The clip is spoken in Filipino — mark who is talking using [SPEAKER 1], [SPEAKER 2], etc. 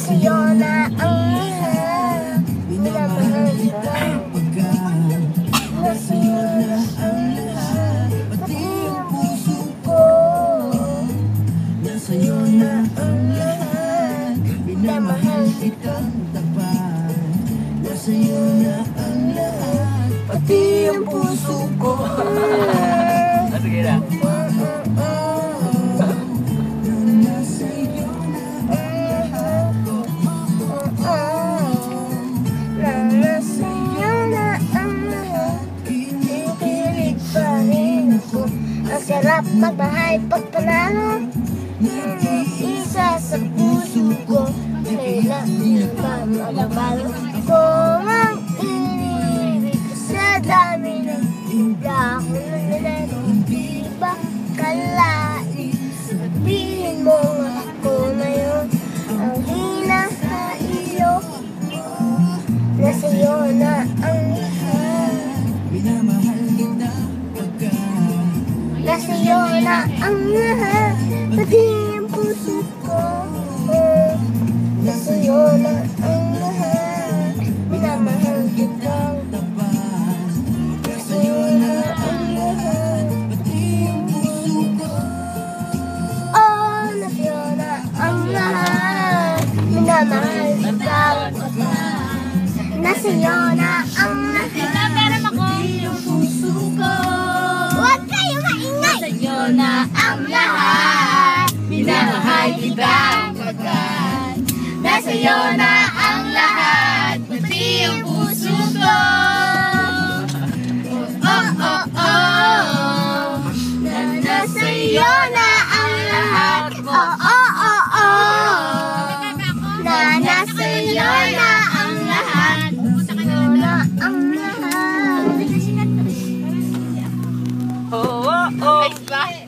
[SPEAKER 1] Sa'yo na ang lahat, minamahal kita. Nasa'yo na ang lahat, pati ang puso ko. Nasa'yo na ang lahat, minamahal kitang tapat. Nasa'yo na ang lahat, pati ang puso ko.
[SPEAKER 2] Sige na.
[SPEAKER 1] Ang sarap magmahal pagpanalo, isa sa puso ko. Kailan pa magabalo ko ang iniibig ko sa dami ng hibla ko na nalaro. Di ba kalain, sabihin mo ako ngayon ang hinahailo. Nasa'yo na ang lahat,
[SPEAKER 2] Minamahal kita.
[SPEAKER 1] nasa'yo na ang lahat, pati ang puso ko. Nasa'yo na ang lahat, minamahal kitang tapat. Nasa'yo na ang lahat, pati ang puso ko. Oh, nasa'yo na ang lahat, minamahal kitang tapat. Nasa'yo na ang lahat, pati ang puso ko. Huwag kayo maingay!
[SPEAKER 3] Sa'yo na ang lahat, minamahal kitang pagkat. Nasa'yo na ang lahat, pati ang puso ko. Oh, oh, oh, na nasa'yo na ang lahat. Oh, oh, oh, oh, na nasa'yo na ang lahat.
[SPEAKER 1] Nasa'yo na ang lahat.
[SPEAKER 2] Oh, oh, oh.
[SPEAKER 3] Bye.